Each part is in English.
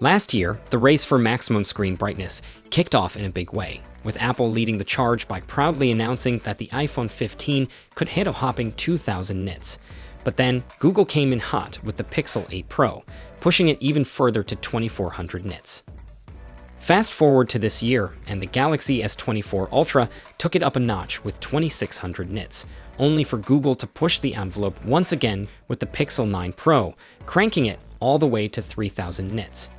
Last year, the race for maximum screen brightness kicked off in a big way, with Apple leading the charge by proudly announcing that the iPhone 15 could hit a whopping 2,000 nits. But then, Google came in hot with the Pixel 8 Pro, pushing it even further to 2,400 nits. Fast forward to this year, and the Galaxy S24 Ultra took it up a notch with 2,600 nits, only for Google to push the envelope once again with the Pixel 9 Pro, cranking it all the way to 3,000 nits.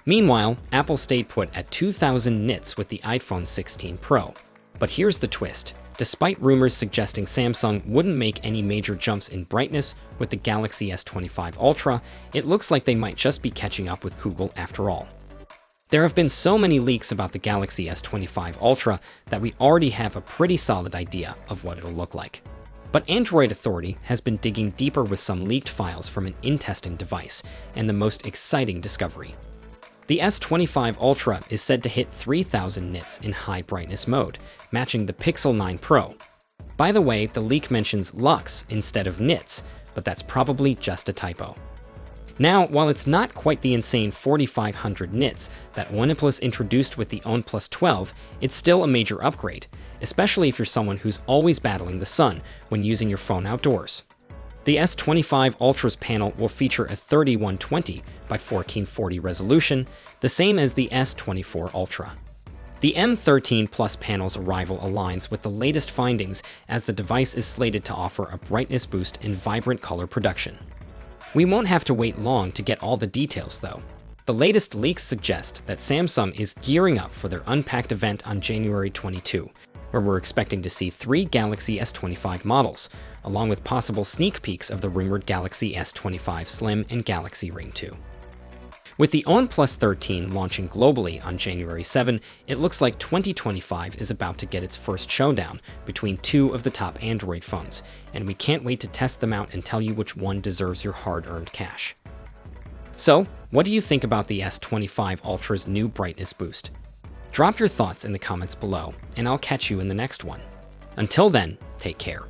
Meanwhile, Apple stayed put at 2,000 nits with the iPhone 16 Pro. But here's the twist. Despite rumors suggesting Samsung wouldn't make any major jumps in brightness with the Galaxy S25 Ultra, it looks like they might just be catching up with Google after all. There have been so many leaks about the Galaxy S25 Ultra that we already have a pretty solid idea of what it'll look like. But Android Authority has been digging deeper with some leaked files from an in-testing device, and the most exciting discovery. The S25 Ultra is said to hit 3,000 nits in high brightness mode, matching the Pixel 9 Pro. By the way, the leak mentions lux instead of nits, but that's probably just a typo. Now, while it's not quite the insane 4,500 nits that OnePlus introduced with the OnePlus 12, it's still a major upgrade, especially if you're someone who's always battling the sun when using your phone outdoors. The S25 Ultra's panel will feature a 3120 by 1440 resolution, the same as the S24 Ultra. The M13 Plus panel's arrival aligns with the latest findings, as the device is slated to offer a brightness boost and vibrant color production. We won't have to wait long to get all the details, though. The latest leaks suggest that Samsung is gearing up for their Unpacked event on January 22, where we're expecting to see 3 Galaxy S25 models, along with possible sneak peeks of the rumored Galaxy S25 Slim and Galaxy Ring 2. With the OnePlus 13 launching globally on January 7, it looks like 2025 is about to get its first showdown between two of the top Android phones, and we can't wait to test them out and tell you which one deserves your hard-earned cash. So, what do you think about the S25 Ultra's new brightness boost? Drop your thoughts in the comments below, and I'll catch you in the next one. Until then, take care.